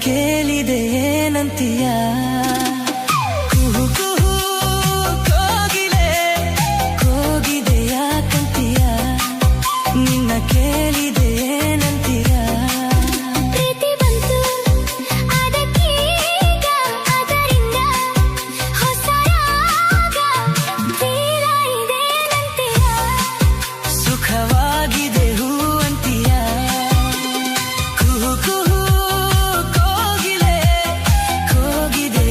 ಕೇಳಿದೆ ಏನಂತೀಯ ಕುಹು ಕುಹು ಕೋಗಿಲೆ ಕೋಗಿದೆ ಯಾಕಂತೀಯ ನಿನ್ನ ಕೇಳಿದೆ ಏನಂತೀಯ ಪ್ರೀತಿ ಬಂತು ಅದಕ್ಕೀಗ ಅದರಿಂದ ಹೊಸ ರಾಗ ತೀರ ಇದೇನಂತೀಯ ಸುಖವಾಗಿದೆ ಹೂ ಅಂತೀಯ ಕುಹು ಕುಹು ಕೋಗಿಲೆ ಕೋಗಿದೆ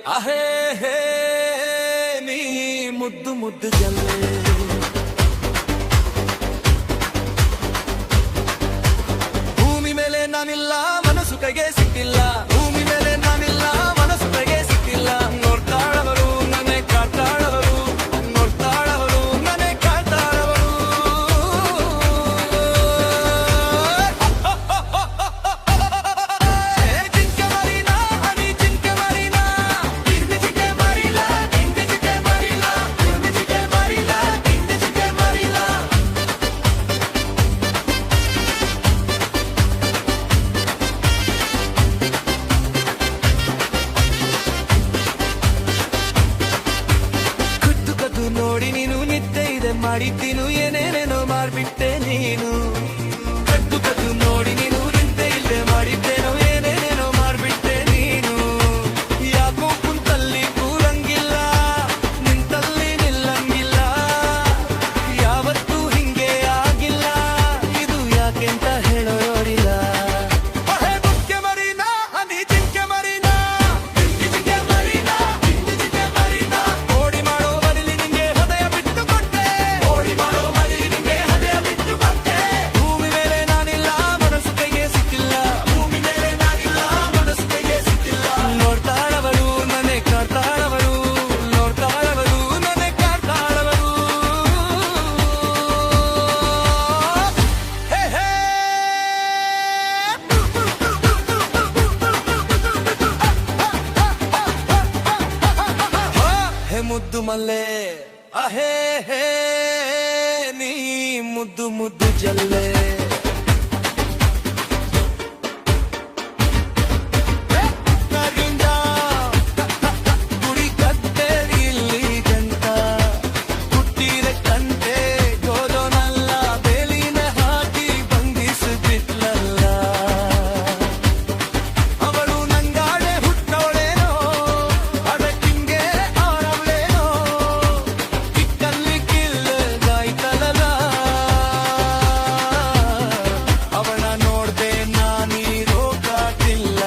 ಅಹೇ ಹೇ ನೀ ಮುದ್ದು ಮುದ್ದು ಜಲ್ಲೆ ಭೂಮಿ ಮೇಲೆ ನಾನಿಲ್ಲ ಮನಸ್ಸು ಕೈಗೆ ಸಿಕ್ಕಿಲ್ಲ ಭೂಮಿ ಮೇಲೆ ನಾನಿಲ್ಲ ಮನಸ್ಸು ಕೈಗೆ ಸಿಕ್ಕಿಲ್ಲ ನೋಡ್ತಾಳವರು ನನ್ನೇ ಕಾಡ್ತಾಳವರು ನೋಡ್ತಾಳವರು ನನ್ನೇ ಕಾಡ್ತಾಳವರು ಜಿಂಕೆ ಮರಿನಾ ಹನಿ ಜಿಂಕೆ ಮರಿನಾ ಜಿಂಕೆ ಜಿಂಕೆ ಮರಿಲಾ ಜಿಂಕೆ ಜಿಂಕೆ ಮರಿಲಾ ಜಿಂಕೆ ಜಿಂಕೆ ಮರಿಲಾ ಜಿಂಕೆ ಜಿಂಕೆ ಮರಿಲಾ ಕುದ್ದು ಕದ್ದು ನೋಡಿ ನೀನು ನಿದ್ದೆ ಇದೆ ಮಾಡಿದ್ದೀನು ಏನೇನೇನೋ ಮಾಡ್ಬಿಟ್ಟೆ ನೀನು ಕದ್ದು ಕದ್ದು ನೋಡಿ ನೀನು ನಿದ್ದೆ ಇಲ್ಲದೆ ಮಾಡಿದ್ದೇನೋ ಏನೇನೇನೋ ಮಾಡ್ಬಿಟ್ಟೆ ನೀನು ಯಾಕೋ ಕುಂತಲ್ಲಿ ಕೂರಂಗಿಲ್ಲ ನಿಂತಲ್ಲಿ ನಿಲ್ಲಂಗಿಲ್ಲ ಯಾವತ್ತೂ ಹಿಂಗೆ ಆಗಿಲ್ಲ ಇದು ಯಾಕೆಂತ ಹೇಳೋರಿಲ್ಲ ಜಿಂಕೆ ಮರಿನಾ ಹನಿ ಜಿಂಕೆ ಮರಿನಾ ಜಿಂಕೆ ಜಿಂಕೆ ಮರಿನಾ ಜಿಂಕೆ ಜಿಂಕೆ ಮರಿನಾ ಓಡಿ ಮಾಡೋ ಬದಲಿ ನಿಂಗೆ ಹೃದಯ ಬಿಟ್ಟು ಕೊಟ್ಟೆ ಓಡಿ ಮಾಡೋ ಬದಲಿ ನಿಂಗೆ ಹೃದಯ ಬಿಟ್ಟು ಕೊಟ್ಟೆ ಭೂಮಿ ಮೇಲೆ ನಾನಿಲ್ಲ ಮನಸ್ಸು ಕೈಗೆ ಸಿಕ್ಕಿಲ್ಲ ಭೂಮಿ ಮೇಲೆ ನಾನಿಲ್ಲ ಮನಸ್ಸು ಕೈಗೆ ಸಿಕ್ಕಿಲ್ಲ ನೋಡ್ತಾಳವರು ನನ್ನೇ ಕಾಡ್ತಾಳವರು ನೋಡ್ತಾಳವರು ನನ್ನೇ ಕಾಡ್ತಾಳವರು ಹೇ ಹೇ ಹೇ ಮುದ್ದು ಮಲ್ಲೆ ಅಹೇ ಹೇ ನೀ ಮುದ್ದು ಮುದ್ದು ಜಲ್ಲೆ ನರಿಂದ ಗುಡಿ ಕತ್ತೆ ಇಲ್ಲಿ ಗಂಟ ಹುಟ್ಟಿದ ಕಂಟೆ ಗೋದೋನಲ್ಲ ಬೇಲಿನ ಹಾಕಿ ಬಂಧಿಸಿಬಿಟ್ಲಲ್ಲ ಅವಳು ನಂಗಾಡೆ ಹುಟ್ಟವಳೇನೋ ಅದಕ್ಕಿಂಗೆ ಆರವಳೇನೋ ಕಿಕ್ಕಲ್ಲಿ ಕಿಲ್ಲದಾಯ್ತಲ್ಲ ಅವಳ ನೋಡ್ದೆ ನಾನೀರೋ ಕಾಟಿಲ್ಲ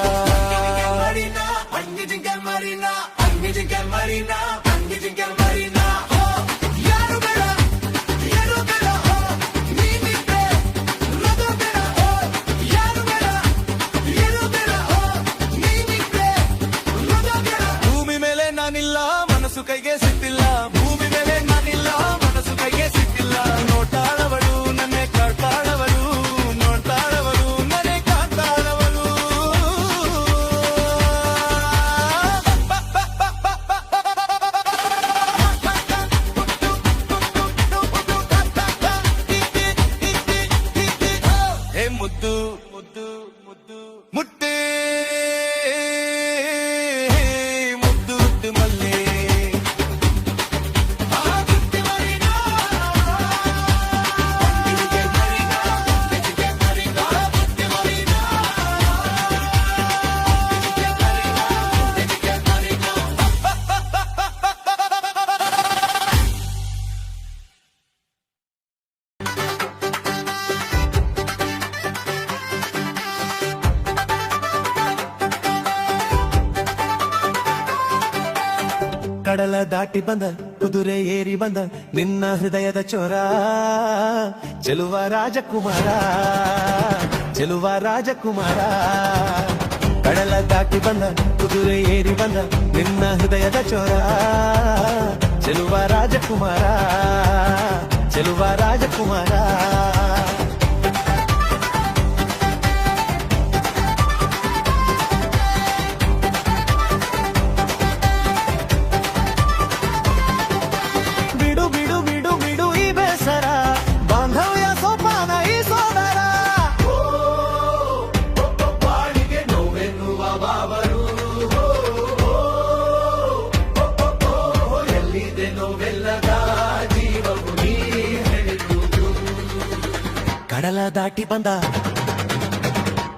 ಅಂಗಿ ಜಿಂಕೆ ಮರಿನಾ ಅಂಗಿ ಜಿಂಕೆ ಮರಿನಾ ಅಂಗಿ ಜಿಂಕೆ ಮರಿನಾ ಯಾರು ಬೇಡ ಏನು ಬೇಡ ನೀನಿದ್ರೆ ರದು ಬೇಡ ಯಾರು ಬೇಡ ಏನು ಬೇಡ ನೀನಿದ್ರೆ ರದು ಬೇಡ ಭೂಮಿ ಮೇಲೆ ನಾನಿಲ್ಲ ಮನಸ್ಸು ಕೈಗೆ ಸಿಕ್ತಿಲ್ಲ ಭೂಮಿ ಮೇಲೆ ನಾನಿಲ್ಲ ಮನಸ್ಸು ಕೈಗೆ ಸಿಕ್ತಿಲ್ಲ ನೋಡ್ತಾಳವಳು ನನ್ನೇ ಕಾಡ್ತಾಳವಳು ನೋಡ್ತಾಳವಳು ನನ್ನೇ ಕಾಡ್ತಾಳವಳು ಹೇ ಮುದ್ದು ಮುದ್ದು ಮುದ್ದು ಮುಟ್ಟೆ ಮುದ್ದು ಮುದ್ದು ಮಲ್ಲೆ ಕಡಲ ದಾಟಿ ಬಂದ ಕುದುರೆ ಏರಿ ಬಂದ ನಿನ್ನ ಹೃದಯದ ಚೋರ ಚೆಲುವ ರಾಜಕುಮಾರ ಚೆಲುವ ರಾಜಕುಮಾರ ಕಡಲ ದಾಟಿ ಬಂದ ಕುದುರೆ ಏರಿ ಬಂದ ನಿನ್ನ ಹೃದಯದ ಚೋರ ಚೆಲುವ ರಾಜಕುಮಾರ ಚೆಲುವ ರಾಜಕುಮಾರ ಬಿಡು ಬಿಡು ಬಿಡು ಬಿಡು ಈ ಬೇಸರ ಬಾಂಧವ್ಯ ಸೋಪಾನ ಈ ಸೋದರ ಬಾಳಿಗೆ ನೋವೆನ್ನುವ ಬಾಬರು ಎಲ್ಲಿದೆ ನೋವೆಲ್ಲದ ಜೀವವು ನೀ ಹೇಳಿದುದು ಕಡಲ ದಾಟಿ ಬಂದ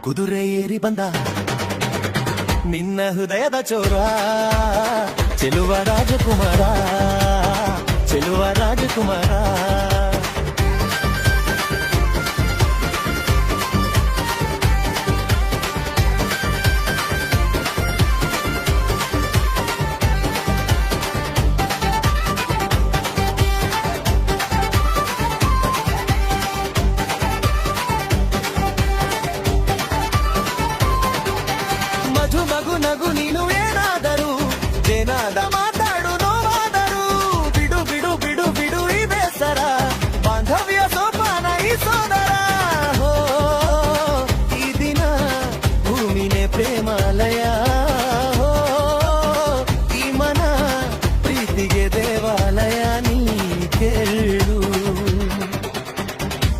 ಕುದುರೆ ಏರಿ ಬಂದ ನಿನ್ನ ಹೃದಯದ ಚೋರ ಚೆಲುವ ರಾಜಕುಮಾರ ಚೆಲುವ ರಾಜಕುಮಾರ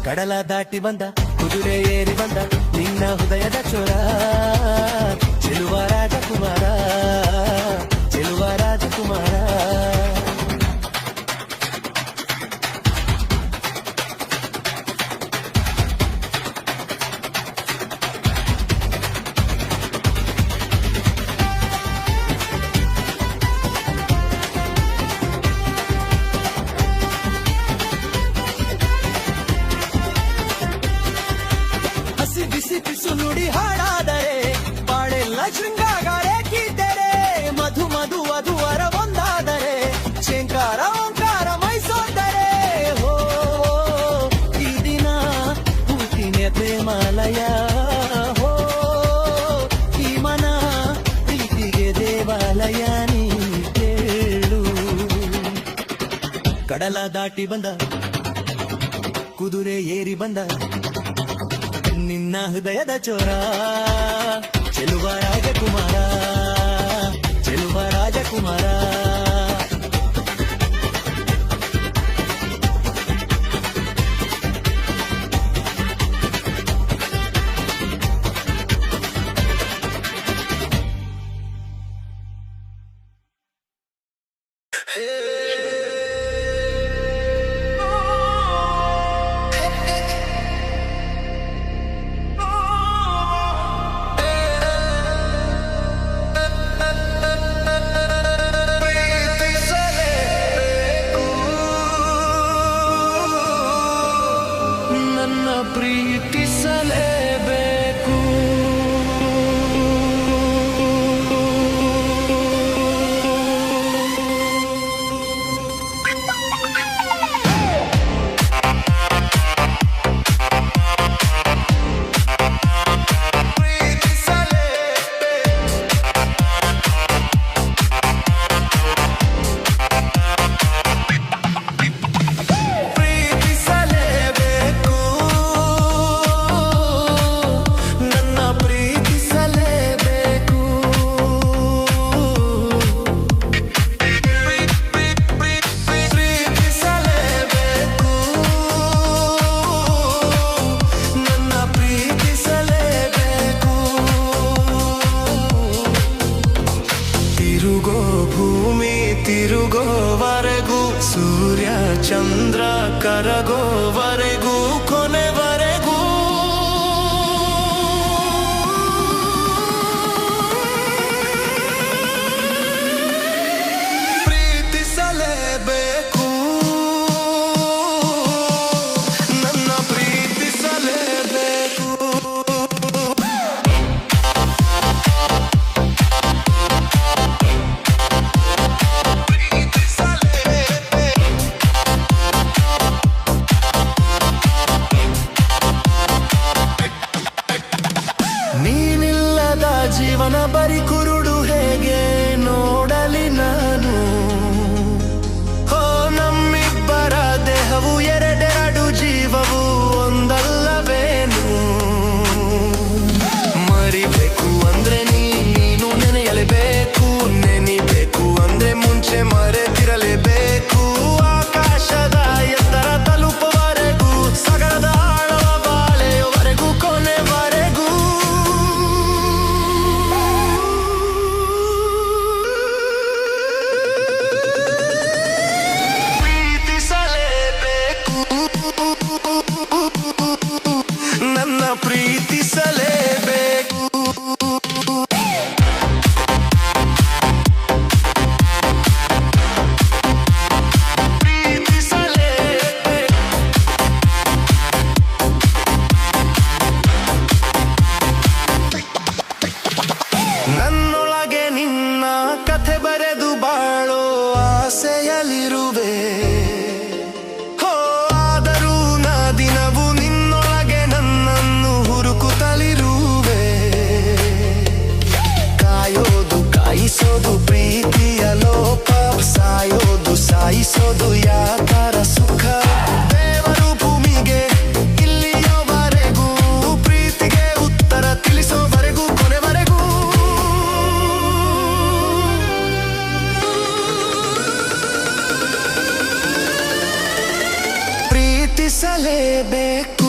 ಕಡಲ ದಾಟಿ ಬಂದ ಕುದುರೆ ಏರಿ ಬಂದ ನಿನ್ನ ಹೃದಯದ ಚೋರ ಚೆಲುವ ರಾಜಕುಮಾರ ಚೆಲುವ ರಾಜಕುಮಾರ ಬಿಸಿ ಬಿಸು ನುಡಿ ಹಾಡಾದರೆ ಬಾಳೆಲ್ಲ ಶೃಂಗಾಗಾರೆ ಕೀತೆರೆ ಮಧು ಮಧು ವಧುವರ ಒಂದಾದರೆ ಶಂಕಾರ ಓಂಕಾರ ಮೈಸೋದರೆ ಹೋ ಈ ದಿನ ಹೂತಿನ ಪ್ರೇಮಾಲಯ ಹೋ ಈ ಮನ ಪ್ರೀತಿಗೆ ದೇವಾಲಯ ನೀ ಕೇಳು ಕಡಲ ದಾಟಿ ಬಂದ ಕುದುರೆ ಏರಿ ಬಂದ ನಿನ್ನ ಹೃದಯದ ಚೋರ ಚೆಲುವ ರಾಜಕುಮಾರ ಚೆಲುವ ರಾಜಕುಮಾರ ಪ್ರೀತಿಸಲೇಬೇಕು ತಿರುಗೋವರೆಗೂ ಸೂರ್ಯ ಚಂದ್ರ ಕರಗೋವರೆಗೂ ಕೊನೆವರೆಗೂ ಪ್ರೀತಿಸಲೇಬೇಕು ನನ್ನ ಪ್ರೀತಿಸಲೇಬೇಕು ಜೀವನ ಬರಿ ಕುರುಡು ಹೇಗೆ ನೋಡಲಿ ನಾನು ಹೋ ನಮ್ಮಿಬ್ಬರ ದೇಹವು ಎರಡೆರಡು ಜೀವವು ಒಂದಲ್ಲವೇನು ಮರಿಬೇಕು ಅಂದ್ರೆ ನೀನು ನೆನೆಯಲೇಬೇಕು ನೆನಿಬೇಕು ಅಂದ್ರೆ ಮುಂಚೆ ಮರೆತಿರಲೇಬೇಕು ಆಕಾಶದ ಎತ್ತರ ತಲುಪುವರೆಗೂ ಸಗರದ ಆಳವ ಬಾಳೆಯವರೆಗೂ ಕೊನೆವರೆಗೂ ನನ್ನ ಪ್ರೀತಿಸಲೇಬೇಕು ನನ್ನೊಳಗೆ ನಿನ್ನ ಕಥೆ ಬರೆದು ಬಾಳೋ ಆಸೆಯಲ್ಲಿರುವೆ ಕಾಯಿಸೋದು ಪ್ರೀತಿಯ ಲೋಪ ಸಾಯೋದು ಸಾಯಿಸೋದು ಯಾತರ ಸುಖ ದೇವರು ಭೂಮಿಗೆ ಇಲ್ಲಿಯವರೆಗೂ ಪ್ರೀತಿಗೆ ಉತ್ತರ ತಿಳಿಸೋವರೆಗೂ ಕೊನೆವರೆಗೂ ಪ್ರೀತಿಸಲೇಬೇಕು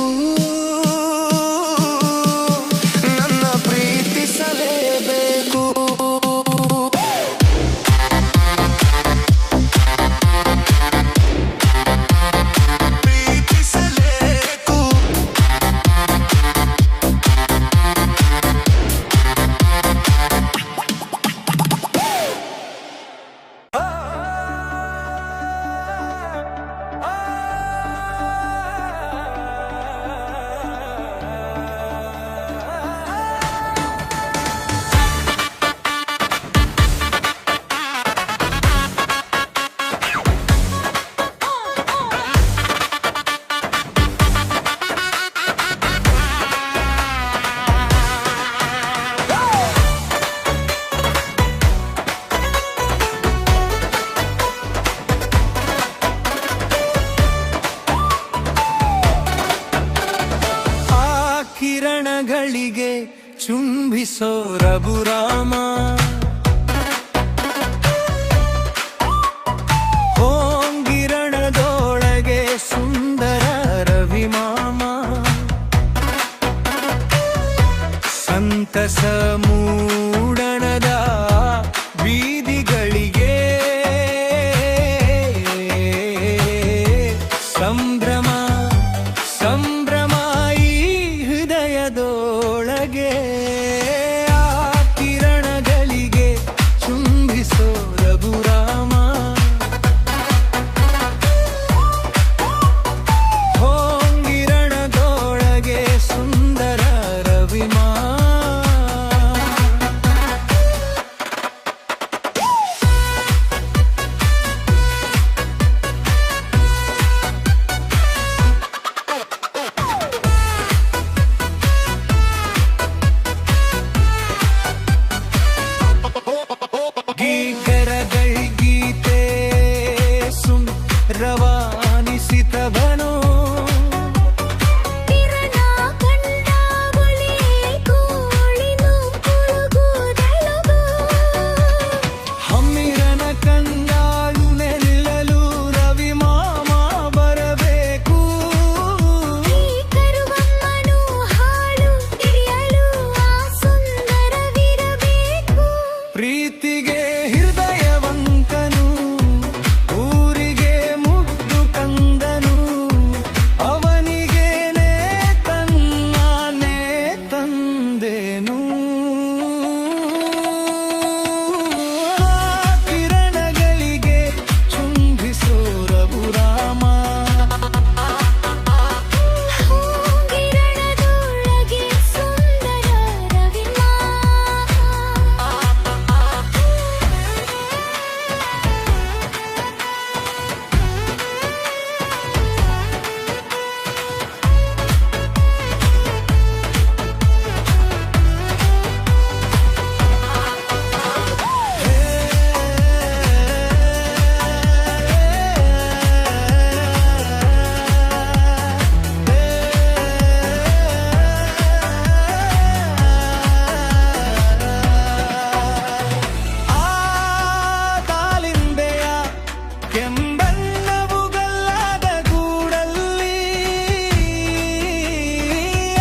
ಕೆಂಬಣ್ಣವುಗಲ್ಲಾದ ಗೂಡಲ್ಲಿ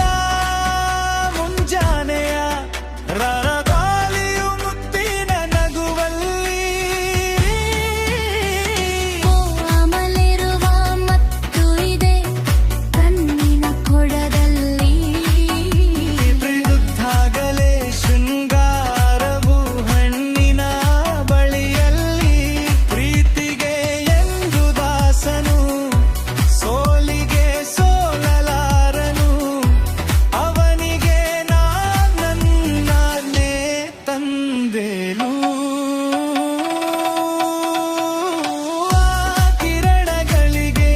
ಆ ಮುಂಜಾನೆಯ ರರಗಾಳಿಯು ಮುತ್ತಿನ ನಗುವಲ್ಲಿ ಅಮಲಿರುವ ಮತ್ತು ಇದೆ ಕಣ್ಣಿನ ಕೊಡದಲ್ಲಿ ಪ್ರಿಯುದ್ಧಾಗಲೇ ಶೃಂಗಾರವು ಹಣ್ಣಿನ ಬಳಿಯಲ್ಲಿ ಪ್ರೀತಿಗೆ ಎಂದು ದಾಸನು ಸೋಲಿಗೆ ಸೋಲಲಾರನು ಅವನಿಗೆ ನನ್ನನ್ನೇ ತಂದೆನು ಆ ಕಿರಣಗಳಿಗೆ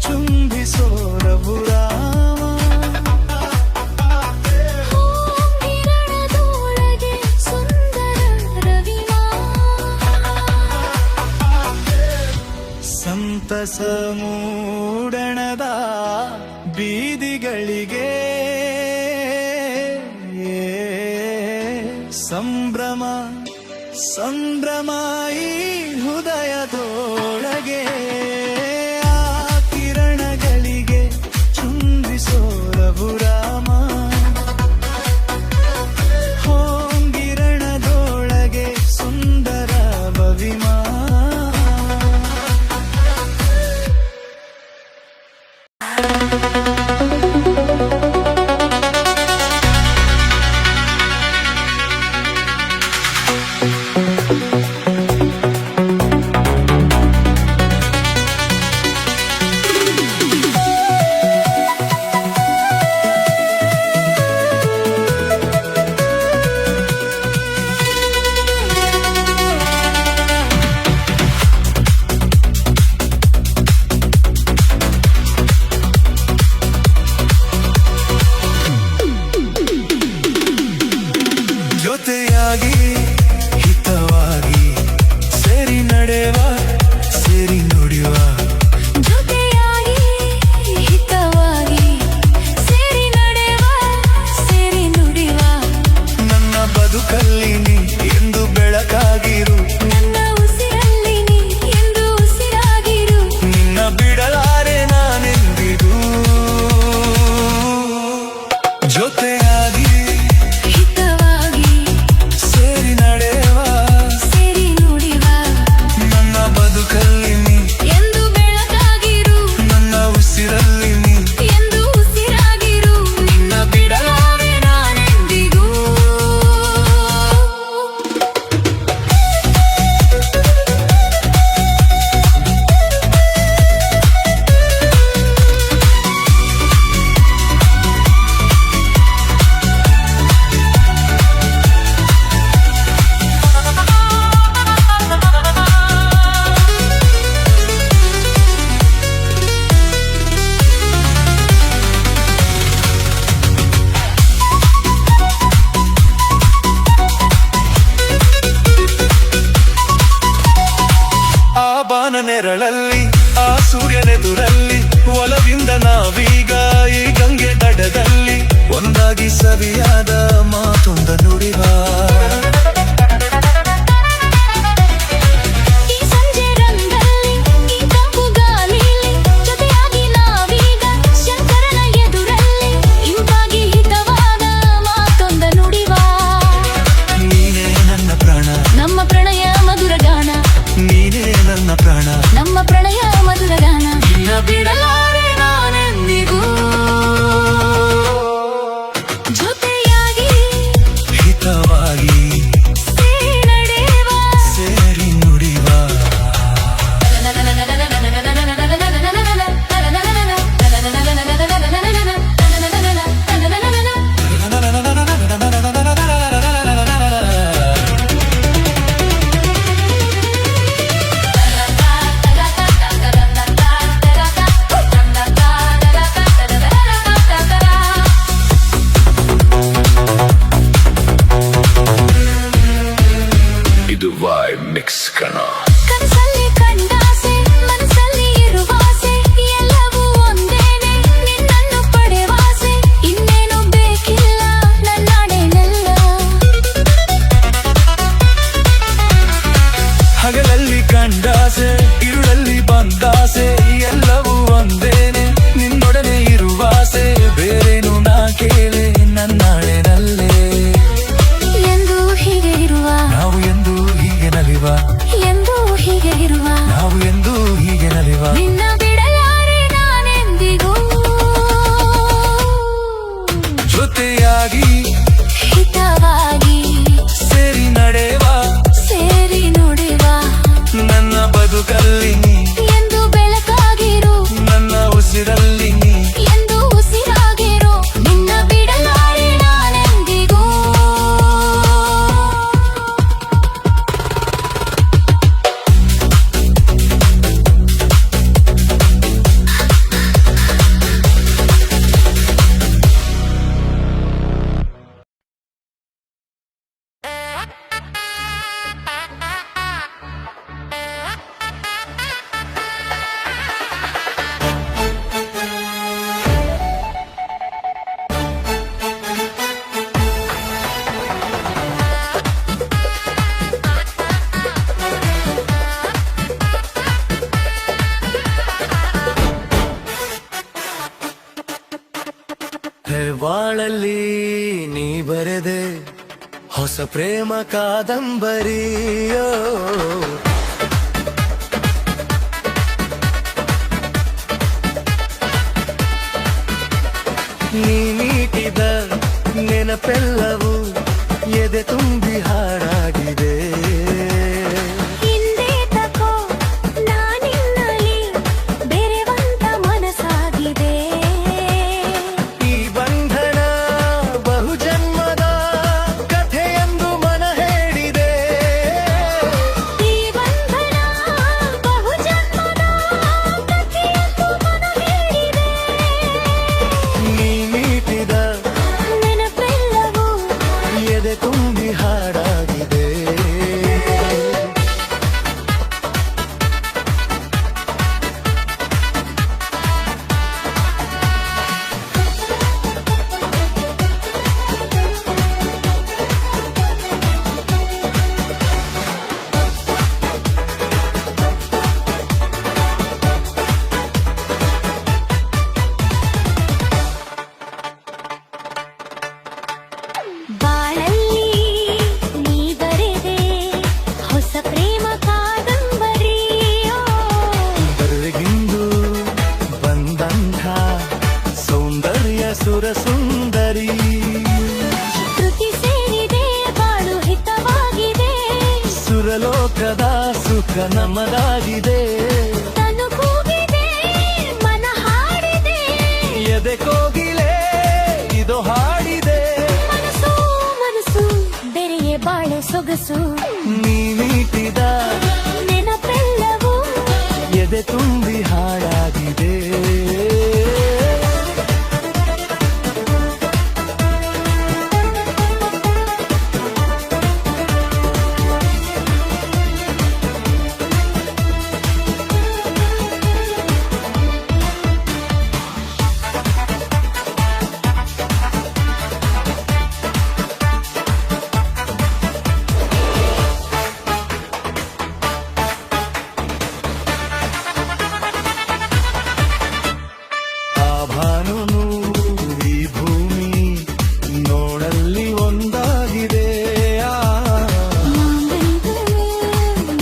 ಚುಂಬಿಸೋರವು ರಾಮ ಕಿರಣದೊಳಗೆ ಸುಂದರ ರವಿಮಾ ಸಂತಸ ಮೂಡಣದ ಬೀದಿಗಳಿಗೆ ಸಂಭ್ರಮ ಸಂಭ್ರಮ ಈ ಹೃದಯದೊಳಗೆ ಆ ಕಿರಣಗಳಿಗೆ ಚುಂಬಿಸೋರವು ರಾಮ ಹೋಂಗಿರಣದೊಳಗೆ ಸುಂದರ ಭವಿಮಾ ಜೊತೆಯಾಗಿ ಹಿತವಾಗಿ ಸೇರಿ ನಡೆವ ಸೇರಿ ನುಡಿಯುವ ಜೊತೆಯಾಗಿ ಹಿತವಾಗಿ ಸೇರಿ ನಡೆವ ಸೇರಿ ನುಡಿವ ನನ್ನ ಬದುಕಲ್ಲಿ ನೀ ಎಂದು ಬೆಳಕಾಗಿರು ನನ್ನ ಉಸಿರಲ್ಲಿ ನೀ ಎಂದು ಉಸಿರಾಗಿರು ನಿನ್ನ ಬಿಡಲಾರೆ ನಾನೆಂದಿಗೂ ಜೊತೆಯಾಗಿ ಹಿತವಾಗಿ ಸೇರಿ ನಡೆವ ಸೇರಿ ನುಡಿವ ನನ್ನ ಬದುಕಲ್ಲಿ ನೀ ಎಂದು ಬೆಳಕಾಗಿರು ನನ್ನ ಉಸಿರಲ್ಲಿ ನೀ ಎಂದು ಉಸಿರಾಗಿರು ನಿನ್ನ ಬಿಡಲಾರೆ ನಾನೆಂದಿಗೂ ಆ ಬಾನ ನೆರಳಲ್ಲಿ ಆ ಸೂರ್ಯನೆದುರಲ್ಲಿ ಒಲವಿಂದ ನಾವೀಗ ಈ ಗಂಗೆ ದಡದಲ್ಲಿ ಒಂದಾಗಿ ಸವಿಯಾದ ಮಾತೊಂದ ನುಡಿವ ಈ ಸಂಜೆ ರಂಗಲ್ಲಿ ಈ ತಂಪು ಗಾಳಿಲಿ ಜೊತೆಯಾಗಿ ನಾವೀಗ ಶಂಕರನ ಎದುರಲ್ಲಿ ಇಂಪಾಗಿ ಹಿತವಾದ ಮಾತೊಂದ ನುಡಿವ ನೀನೇ ನನ್ನ ಪ್ರಾಣ ನಮ್ಮ ಪ್ರಣಯ ಮಧುರ ಗಾನ ನೀನೇ ನನ್ನ ಪ್ರಾಣ ನಮ್ಮ ಪ್ರಣಯ ಮಧುರ ಗಾನ ನಿನ್ನ ಬಿಡಲಾರೆ ನಾನೆಂದಿಗೂ ಜೊತೆಯಾಗಿ ಹಿತವಾಗಿ ಸೇರಿ ನಡೆವ ಸೇರಿ ನುಡಿವ ಕನಸಲ್ಲಿ ಕಂಡಾಸೆ ಇರುಳಲ್ಲಿ ಬಂದಾಸೆ ಎಲ್ಲವೂ ಒಂದೇನೆ ನಿನ್ನೊಡನೆ ಇರುವಾಸೆ ಬೇರೇನು ನಾ ಕೇಳೆ ನನ್ನಾಳೆನಲ್ಲೇ ಎಂದು ಹೀಗೆ ಇರುವ ನಾವು ಎಂದು ಹೀಗೆ ನಲಿವ ಎಂದು ಹೀಗೆ ಇರುವ ನಾವು ಎಂದು ಹೀಗೆ ನಲಿವ ನಿನ್ನ ಬಿಡಲಾರೆ ನಾನೆಂದಿಗೂ ಜೊತೆಯಾಗಿ ಹಿತವಾಗಿ ಸೇರಿ ನಡೆವ ಸೇರಿ ನುಡಿವ ನನ್ನ ಬದುಕಲ್ಲಿ ನೀ ಎಂದು ಬೆಳಕಾಗಿರು ನನ್ನ ಉಸಿರಲ್ಲಿ ನೀ ಎಂದು ಉಸಿರಾಗಿರು ನಿನ್ನ ಬಿಡಲಾರೆ ನಾನೆಂದಿಗೂ ಹೆಬ್ಬಾಳಲ್ಲಿ ನೀ ಬರೆದೆ ಹೊಸ ಪ್ರೇಮ ಕಾದಂಬರಿಯೋ ನೀ ನೀಟಿದ ನೆನಪೆಲ್ಲವೂ ಎದೆ ತುಂಬಿ ಹಾಡಾಗಿದೆ ಹಿಂದೆ ತಕೋ ನಾನಿನ್ನಲಿ ಬೆರೆವಂತ ಮನಸ್ಸಾಗಿದೆ ಈ ಬಂಧನ ಬಹುಜನ್ಮದ ಕಥೆಯೆಂದು ಮನ ಹೇಳಿದೆ ಈ ಬಂಧನ ಬಹುಜನ್ಮದ ಕಥೆಯೆಂದು ಮನ ಹೇಳಿದೆ ನೀ ನೀಟಿದ ನೆನಪೆಲ್ಲವೂ ಎದೆ ತುಂಬಿ ಹಾಡಾಗಿದೆ ಬಾಳಲ್ಲಿ ನೀ ಬರೆದೆ ಹೊಸ ಪ್ರೇಮ ಕಾದಂಬರಿಯೋ ಬರುವೆಗಿಂದು ಬಂದಂಥ ಸೌಂದರ್ಯ ಸುರಸುಂದರಿ ಕೃತಿ ಸೇರಿದೆ ಬಾಳು ಹಿತವಾಗಿದೆ ಸುರಲೋಕದ ಸುಖ ನಮ್ಮದಾಗಿದೆ ತನು ಕೂಗಿದೆ ಮನ ಹಾಡಿದೆ ಎದೆ ಕೋಗಿಲೆ ಇದು ಹಾಡಿದೆ ಮನಸ್ಸು ಮನಸ್ಸು ಬೆರೆಯೇ ಬಾಳು ಸೊಗಸು ನೀ ನೀಟಿದ ನೆನಪೆಲ್ಲವೂ ಎದೆ ತುಂಬಿ ಹಾಡಾಗಿದೆ ಆ ಭಾನುನು ಈ ಭೂಮಿ ನೋಡಲ್ಲಿ ಒಂದಾಗಿದೆ ನಾವೆಂದು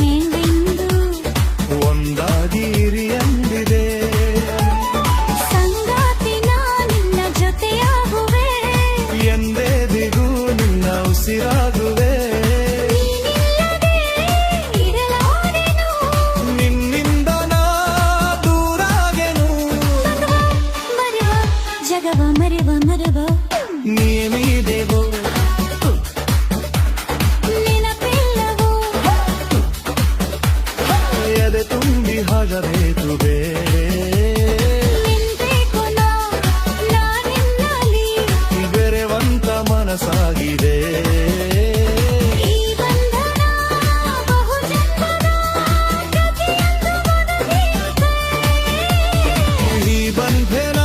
ನೀವೆಂದು ಒಂದಾಗಿ ಇರಿಯಂದಿದೆ ಸಂಗಾತಿ ನಿನ್ನ ಜೊತೆಯಾಗುವೆ ಎಂದೇ ದಿಗೂ ನಿನ್ನ ಉಸಿರಾಗುವೆ ನೀನಿಲ್ಲದೆ ಇರಲಾರೆನು ನಿನ್ನಿಂದ ನಾ ದೂರಾಗೆನು ಮರೆವ ಜಗವ ಮರೆವ ಮರೆವ ನೀಮಿದೆವು ನೆನಪೆಲ್ಲವೂ ಎದೆ ತುಂಬಿ ಹಾಗಬೇಕು ಬೇರೆ ನಿಂಬೇಕು ನಾನಿನ್ನಲಿ ಬೆರೆವಂತ ಮನಸ್ಸಾಗಿದೆ ಈ ಬಂಧನ ಬಹುಜನ್ಮದ ಕಥೆಯೆಂದು ಮನ ಹೇಳಿದೆ. ಈ ಬಂಧನ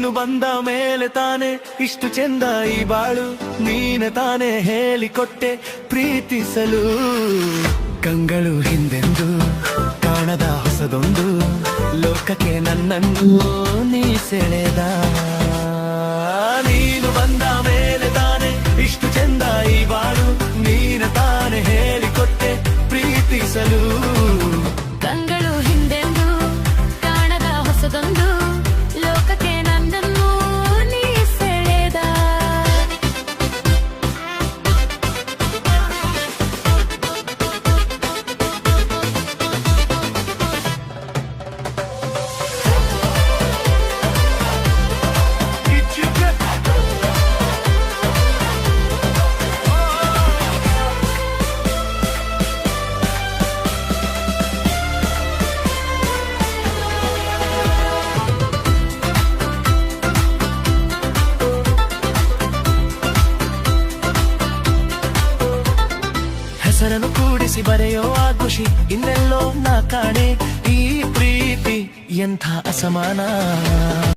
ನೀನು ಬಂದ ಮೇಲೆ ತಾನೆ ಇಷ್ಟು ಚೆಂದ ಈ ಬಾಳು, ನೀನೆ ತಾನೆ ಹೇಳಿಕೊಟ್ಟೆ ಪ್ರೀತಿಸಲು. ಕಂಗಳು ಹಿಂದೆಂದು ಕಾಣದ ಹೊಸದೊಂದು ಲೋಕಕ್ಕೆ ನನ್ನನ್ನು ನೀ ಸೆಳೆದ. ನೀನು ಬಂದ ಮೇಲೆ ತಾನೆ ಇಷ್ಟು ಚೆಂದ ಈ ಬಾಳು, ನೀನೆ ತಾನೆ ಹೇಳಿಕೊಟ್ಟೆ ಪ್ರೀತಿಸಲು. ಕಂಗಳು ಹಿಂದೆಂದು ಕಾಣದ ಹೊಸದೊಂದು ಲೋಕಕ್ಕೆ ನನ್ನನ್ನು ನೀ ಸೆಳೆದ. ಹೆಸರನ್ನು ಕೂಡಿಸಿ ಬರೆಯೋ ಆ ಖುಷಿ ಇನ್ನೆಲ್ಲೋ ನಾ ಕಾಣೆ. ಈ ಪ್ರೀತಿ ಎಂಥ ಅಸಮಾನ.